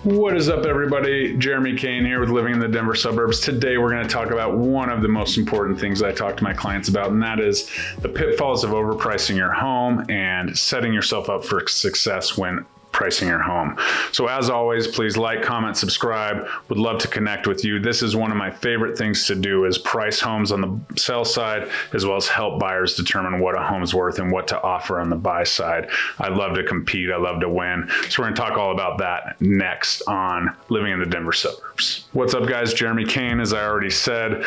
What is up, everybody? Jeremy Kane here with Living in the Denver Suburbs. Today we're going to talk about one of the most important things I talk to my clients about, and that is the pitfalls of overpricing your home and setting yourself up for success when pricing your home. So as always, please like, comment, subscribe. Would love to connect with you. This is one of my favorite things to do, is price homes on the sell side, as well as help buyers determine what a home's worth and what to offer on the buy side. I love to compete. I love to win. So we're going to talk all about that next on Living in the Denver Suburbs. What's up, guys? Jeremy Kane, as I already said.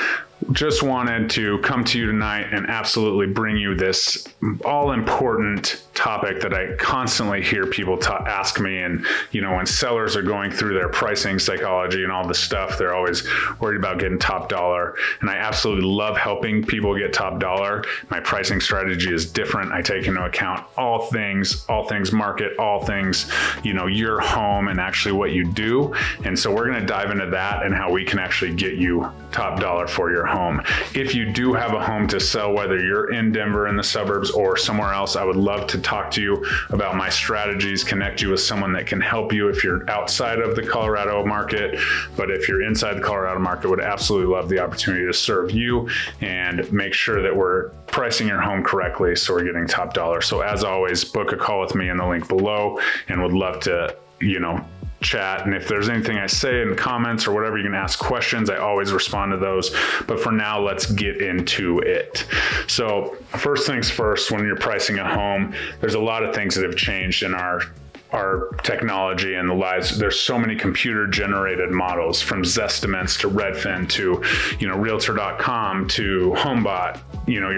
Just wanted to come to you tonight and absolutely bring you this all-important topic that I constantly hear people ask me. And, you know, when sellers are going through their pricing psychology and all this stuff, they're always worried about getting top dollar. And I absolutely love helping people get top dollar. My pricing strategy is different. I take into account all things market, all things, you know, your home and actually what you do. And so we're going to dive into that and how we can actually get you top dollar for your home. If you do have a home to sell, whether you're in Denver in the suburbs or somewhere else, I would love to talk to you about my strategies, connect you with someone that can help you if you're outside of the Colorado market. But if you're inside the Colorado market, would absolutely love the opportunity to serve you and make sure that we're pricing your home correctly so we're getting top dollar. So as always, book a call with me in the link below, and would love to, you know, chat. And if there's anything I say in the comments or whatever, you can ask questions. I always respond to those. But for now, let's get into it. So first things first, when you're pricing a home, there's a lot of things that have changed in our technology and the lives. There's so many computer generated models, from Zestimates to Redfin to, you know, Realtor.com to HomeBot. You know,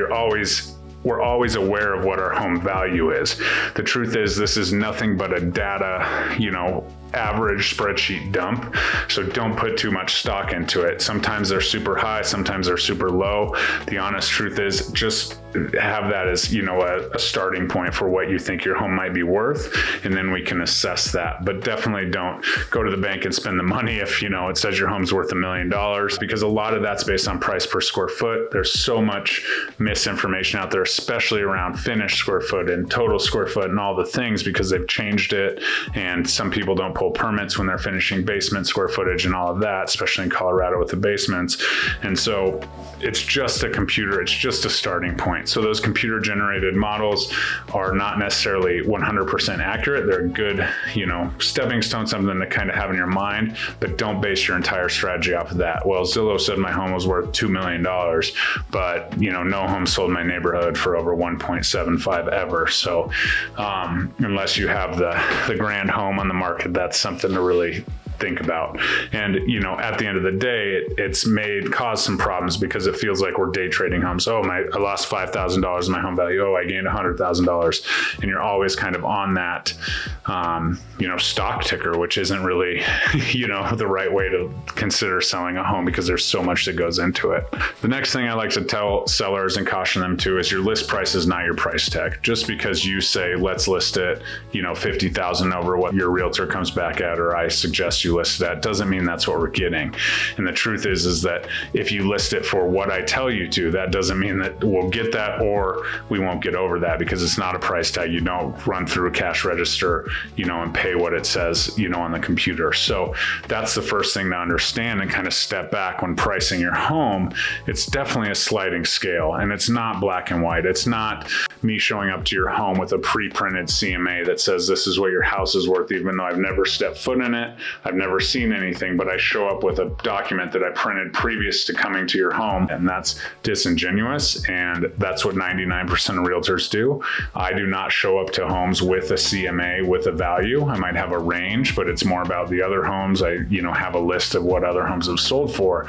we're always aware of what our home value is. The truth is, this is nothing but a data, you know, average spreadsheet dump. So don't put too much stock into it. Sometimes they're super high, sometimes they're super low. The honest truth is, just have that as, you know, a starting point for what you think your home might be worth, and then we can assess that. But definitely don't go to the bank and spend the money if, you know, it says your home's worth $1 million, because a lot of that's based on price per square foot. There's so much misinformation out there, especially around finished square foot and total square foot and all the things, because they've changed it. And some people don't pull permits when they're finishing basement square footage and all of that, especially in Colorado with the basements. And so it's just a computer, it's just a starting point. So those computer generated models are not necessarily 100% accurate. They're a good, you know, stepping stone, something to kind of have in your mind, but don't base your entire strategy off of that. Well, Zillow said my home was worth $2 million, but, you know, no home sold in my neighborhood for over 1.75 ever. So unless you have the grand home on the market, that's something to really think about. And, you know, at the end of the day, it's caused some problems, because it feels like we're day trading homes. Oh, I lost $5,000 in my home value. Oh, I gained $100,000. And you're always kind of on that, you know, stock ticker, which isn't really, you know, the right way to consider selling a home, because there's so much that goes into it. The next thing I like to tell sellers and caution them to is, your list price is not your price tag. Just because you say, let's list it, you know, $50,000 over what your realtor comes back at, or I suggest you list that, doesn't mean that's what we're getting. And the truth is that if you list it for what I tell you to, that doesn't mean that we'll get that, or we won't get over that, because it's not a price tag. You don't run through a cash register, you know, and pay what it says, you know, on the computer. So that's the first thing to understand and kind of step back when pricing your home. It's definitely a sliding scale, and it's not black and white. It's not me showing up to your home with a pre-printed CMA that says this is what your house is worth, even though I've never stepped foot in it. I've never seen anything, but I show up with a document that I printed previous to coming to your home, and that's disingenuous. And that's what 99% of realtors do. I do not show up to homes with a CMA with a value. I might have a range, but it's more about the other homes. I, you know, have a list of what other homes have sold for.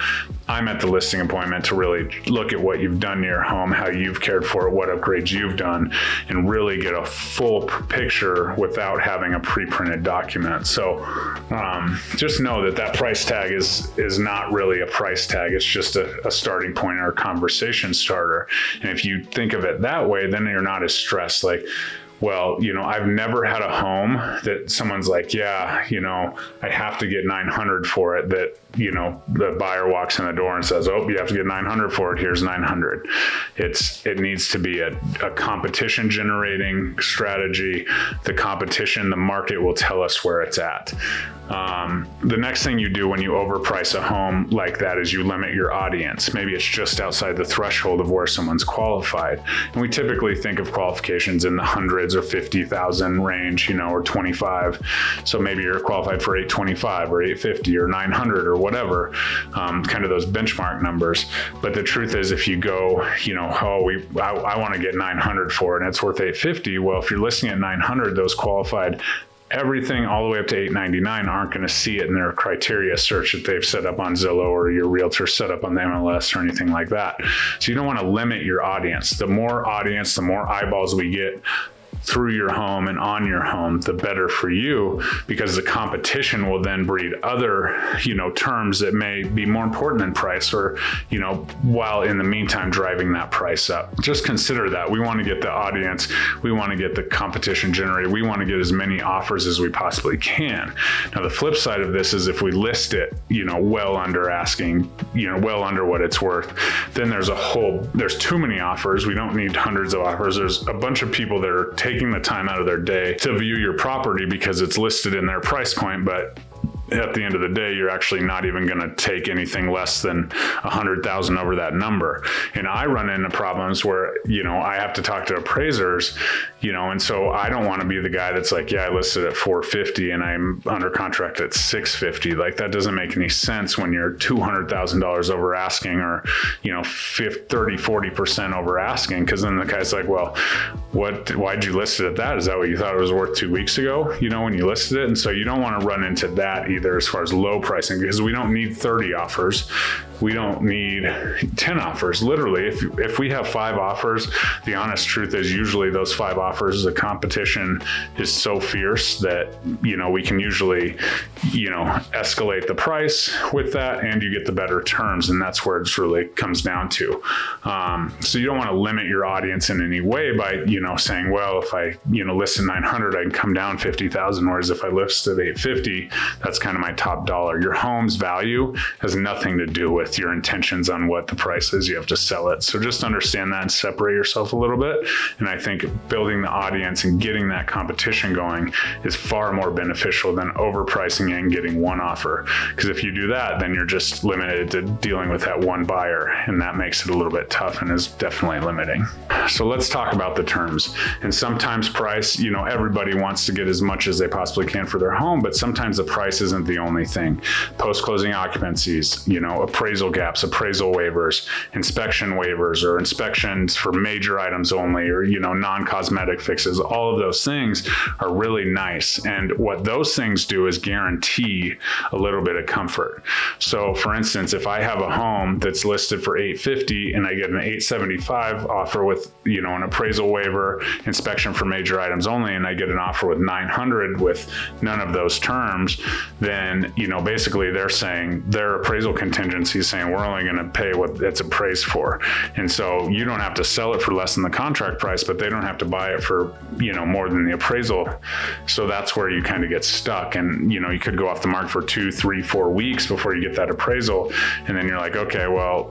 I'm at the listing appointment to really look at what you've done to your home, how you've cared for it, what upgrades you've done, and really get a full picture without having a pre-printed document. So just know that price tag is not really a price tag. It's just a starting point or a conversation starter. And if you think of it that way, then you're not as stressed. Like, well, you know, I've never had a home that someone's like, yeah, you know, I have to get 900 for it, that, you know, the buyer walks in the door and says, oh, you have to get 900 for it, here's 900. It needs to be a competition generating strategy. The competition, the market will tell us where it's at. The next thing you do when you overprice a home like that is you limit your audience. Maybe it's just outside the threshold of where someone's qualified. And we typically think of qualifications in the hundreds or 50,000 range, or 25. So maybe you're qualified for 825 or 850 or 900 or whatever, kind of those benchmark numbers. But the truth is, if you go, I want to get 900 for it and it's worth 850. Well, if you're listing at 900, those qualified everything all the way up to 899 aren't going to see it in their criteria search that they've set up on Zillow or your realtor set up on the MLS or anything like that. So you don't want to limit your audience. The more audience, the more eyeballs we get through your home and on your home, the better for you, because the competition will then breed other, terms that may be more important than price, or, while in the meantime driving that price up. Just consider that. We want to get the audience, we want to get the competition generated, we want to get as many offers as we possibly can. Now, the flip side of this is if we list it, well under asking, well under what it's worth, then there's too many offers. We don't need hundreds of offers. There's a bunch of people that are taking the time out of their day to view your property because it's listed in their price point, but at the end of the day, you're actually not even going to take anything less than 100,000 over that number. And I run into problems where, I have to talk to appraisers, and so I don't want to be the guy that's like, yeah, I listed at 450 and I'm under contract at 650. Like, that doesn't make any sense when you're $200,000 over asking, or, 30-40% over asking. Cause then the guy's like, well, why'd you list it at that? Is that what you thought it was worth 2 weeks ago, when you listed it? And so you don't want to run into that either as far as low pricing, because we don't need 30 offers. We don't need 10 offers. Literally, if we have 5 offers, the honest truth is usually those 5 offers, the competition is so fierce that, we can usually, escalate the price with that, and you get the better terms. And that's where it really comes down to. So you don't want to limit your audience in any way by, saying, well, if I, list at 900, I can come down 50,000. Whereas if I list at 850, that's kind of my top dollar. Your home's value has nothing to do with your intentions on what the price is. You have to sell it. So just understand that and separate yourself a little bit. And I think building the audience and getting that competition going is far more beneficial than overpricing it and getting one offer. Because if you do that, then you're just limited to dealing with that one buyer, and that makes it a little bit tough and is definitely limiting. So let's talk about the terms. And sometimes price, everybody wants to get as much as they possibly can for their home, but sometimes the price isn't the only thing. Post-closing occupancies, appraisal gaps, appraisal waivers, inspection waivers, or inspections for major items only, or, non-cosmetic fixes. All of those things are really nice. And what those things do is guarantee a little bit of comfort. So for instance, if I have a home that's listed for 850 and I get an 875 offer with, an appraisal waiver, inspection for major items only, and I get an offer with 900 with none of those terms, then, basically they're saying their appraisal contingency is saying we're only going to pay what it's appraised for. And so you don't have to sell it for less than the contract price, but they don't have to buy it for, more than the appraisal. So that's where you kind of get stuck. And, you could go off the market for 2, 3, 4 weeks before you get that appraisal. And then you're like, okay, well,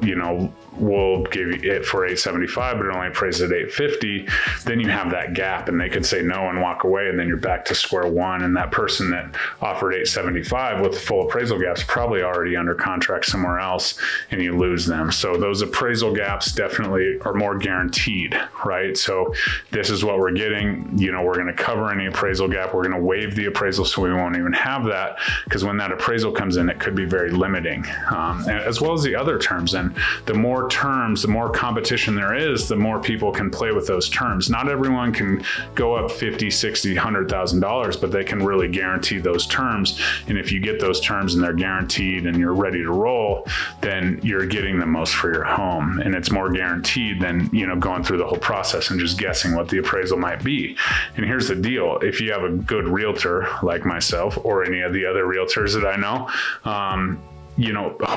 we'll give you it for 875, but it only appraised at 850. Then you have that gap, and they could say no and walk away, and then you're back to square one. And that person that offered 875 with the full appraisal gaps probably already under contract somewhere else, and you lose them. So those appraisal gaps definitely are more guaranteed, right? So this is what we're getting. We're going to cover any appraisal gap. We're going to waive the appraisal, so we won't even have that, because when that appraisal comes in, it could be very limiting, as well as the other terms. And the more terms, the more competition there is, the more people can play with those terms. Not everyone can go up $50,000, $60,000, $100,000, but they can really guarantee those terms. And if you get those terms and they're guaranteed and you're ready to roll, then you're getting the most for your home. And it's more guaranteed than, going through the whole process and just guessing what the appraisal might be. And here's the deal. If you have a good realtor like myself or any of the other realtors that I know,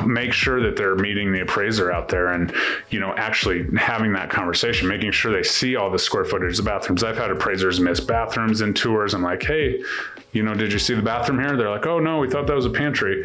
make sure that they're meeting the appraiser out there and, actually having that conversation, making sure they see all the square footage of the bathrooms. I've had appraisers miss bathrooms in tours. I'm like, hey, did you see the bathroom here? They're like, oh no, we thought that was a pantry.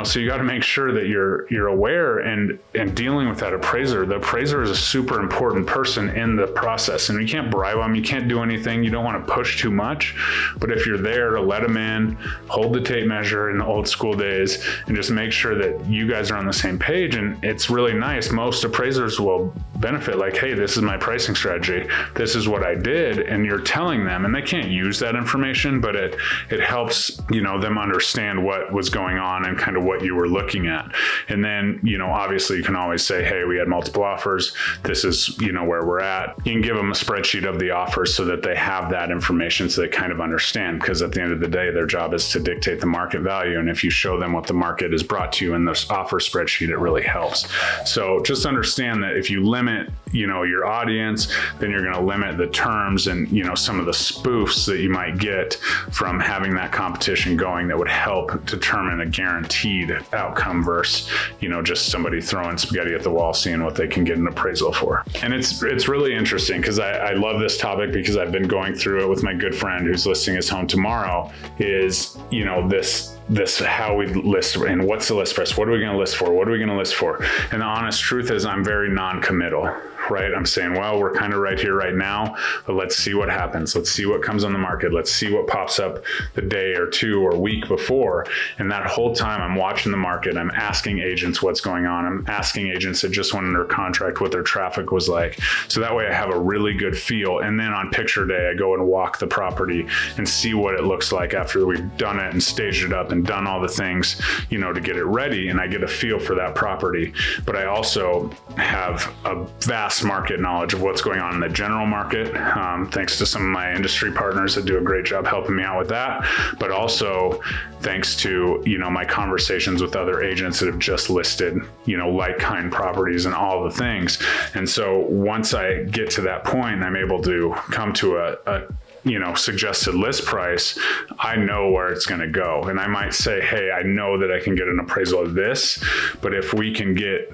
So you got to make sure that you're aware and dealing with that appraiser. The appraiser is a super important person in the process, and you can't bribe them. You can't do anything. You don't want to push too much, but if you're there to let them in, hold the tape measure in the old school days, and just make sure that you guys are on the same page. And it's really nice. Most appraisers will benefit, like, hey, this is my pricing strategy. This is what I did. And you're telling them, and they can't use that information, but it helps, them understand what was going on and kind of what you were looking at. And then, obviously you can always say, hey, we had multiple offers. This is, where we're at. You can give them a spreadsheet of the offers so that they have that information so they kind of understand, because at the end of the day, their job is to dictate the market value. And if you show them what the market has brought to you in this offer spreadsheet, it really helps. So just understand that if you limit, your audience, then you're going to limit the terms and, some of the spoofs that you might get from having that competition going that would help determine a guaranteed outcome versus, just somebody throwing spaghetti at the wall, seeing what they can get an appraisal for. And it's really interesting because I love this topic because I've been going through it with my good friend who's listing his home tomorrow is, this how we list and what's the list price? What are we going to list for? What are we going to list for? And the honest truth is I'm very non-committal, right? I'm saying, well, we're kind of right here right now, but let's see what happens. Let's see what comes on the market. Let's see what pops up the day or two or week before. And that whole time I'm watching the market. I'm asking agents what's going on. I'm asking agents that just went under contract what their traffic was like. So that way I have a really good feel. And then on picture day, I go and walk the property and see what it looks like after we've done it and staged it up and done all the things, to get it ready. And I get a feel for that property. But I also have a vast market knowledge of what's going on in the general market, thanks to some of my industry partners that do a great job helping me out with that. But also thanks to, my conversations with other agents that have just listed, like-kind properties and all the things. And so once I get to that point, I'm able to come to a suggested list price, I know where it's going to go. And I might say, hey, I know that I can get an appraisal of this, but if we can get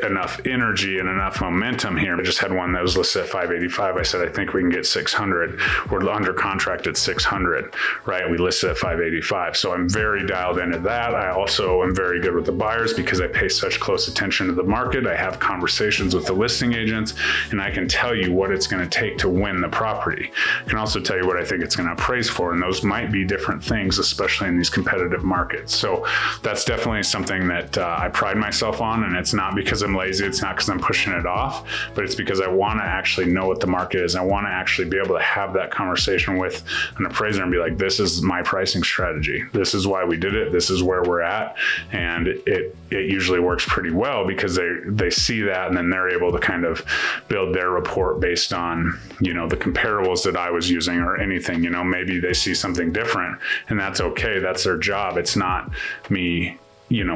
enough energy and enough momentum here. I just had one that was listed at 585. I said, I think we can get 600. We're under contract at 600, right? We listed at 585. So I'm very dialed into that. I also am very good with the buyers because I pay such close attention to the market. I have conversations with the listing agents and I can tell you what it's going to take to win the property. I can also tell you what I think it's going to appraise for. And those might be different things, especially in these competitive markets. So that's definitely something that I pride myself on. And it's not because I'm lazy. It's not because I'm pushing it off, but it's because I want to actually know what the market is. I want to actually be able to have that conversation with an appraiser and be like, this is my pricing strategy. This is why we did it. This is where we're at. And it usually works pretty well because they see that and then they're able to kind of build their report based on, the comparables that I was using or anything, maybe they see something different and that's okay. That's their job. It's not me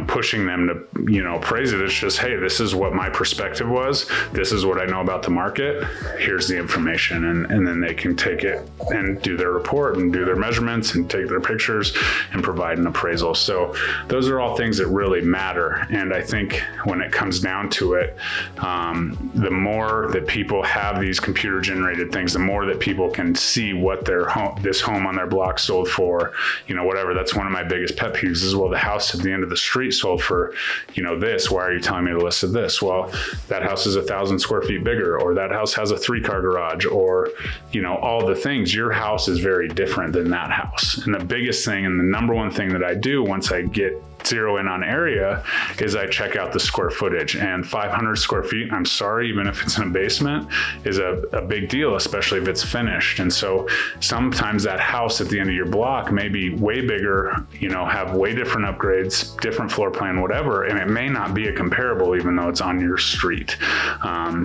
pushing them to, appraise it. It's just, hey, this is what my perspective was. This is what I know about the market. Here's the information. And then they can take it and do their report and do their measurements and take their pictures and provide an appraisal. So those are all things that really matter. And I think when it comes down to it, the more that people have these computer generated things, the more that people can see what this home on their block sold for, whatever. That's one of my biggest pet peeves is, well, the house at the end of the street sold for, this. Why are you telling me to list of this? Well, that house is 1,000 square feet bigger, or that house has a 3-car garage, or, all the things. Your house is very different than that house. And the biggest thing and the number one thing that I do once I zero in on area is I check out the square footage, and 500 square feet, I'm sorry, even if it's in a basement, is a big deal, especially if it's finished. And so sometimes that house at the end of your block may be way bigger, have way different upgrades, different floor plan, whatever, and it may not be a comparable even though it's on your street.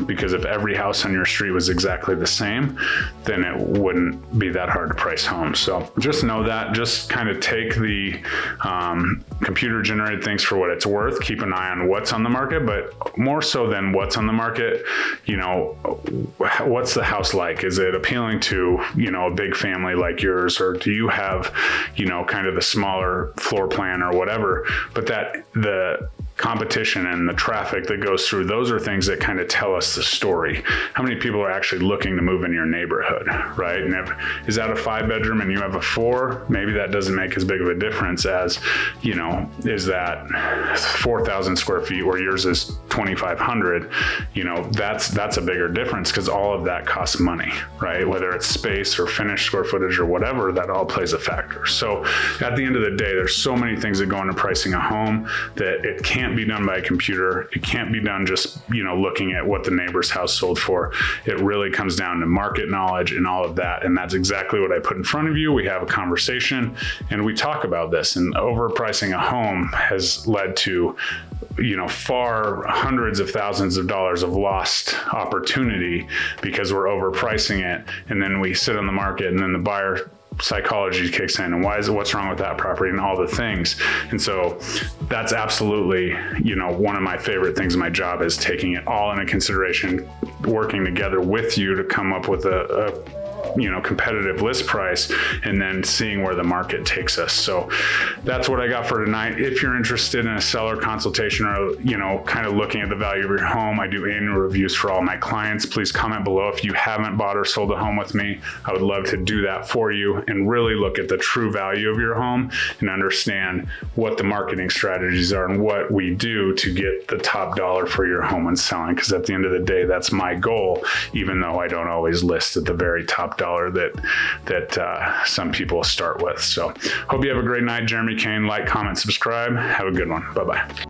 Because if every house on your street was exactly the same, then it wouldn't be that hard to price homes. So just know that, just kind of take the computer computer generated things for what it's worth. Keep an eye on what's on the market, but more so than what's on the market, you know, what's the house like? Is it appealing to, you know, a big family like yours, or do you have, you know, kind of the smaller floor plan or whatever? But that the competition and the traffic that goes through, those are things that kind of tell us the story. How many people are actually looking to move in your neighborhood, right? And is that a 5-bedroom and you have a 4? Maybe that doesn't make as big of a difference as, you know, is that 4,000 square feet where yours is 2,500? You know, that's a bigger difference, because all of that costs money, right? Whether it's space or finished square footage or whatever, that all plays a factor. So at the end of the day, there's so many things that go into pricing a home that it can't be done by a computer. It can't be done just, you know, looking at what the neighbor's house sold for. It really comes down to market knowledge and all of that. And that's exactly what I put in front of you. We have a conversation and we talk about this. And overpricing a home has led to, you know, hundreds of thousands of dollars of lost opportunity because we're overpricing it. And then we sit on the market and then the buyer psychology kicks in, and what's wrong with that property and all the things. And so that's absolutely, you know, one of my favorite things in my job is taking it all into consideration, working together with you to come up with a you know, competitive list price, and then seeing where the market takes us. So that's what I got for tonight. If you're interested in a seller consultation or, you know, kind of looking at the value of your home, I do annual reviews for all my clients. Please comment below if you haven't bought or sold a home with me. I would love to do that for you and really look at the true value of your home and understand what the marketing strategies are and what we do to get the top dollar for your home when selling. Because at the end of the day, that's my goal, even though I don't always list at the very top dollar that some people start with. So hope you have a great night. Jeremy Kane. Like, comment, subscribe. Have a good one. Bye-bye.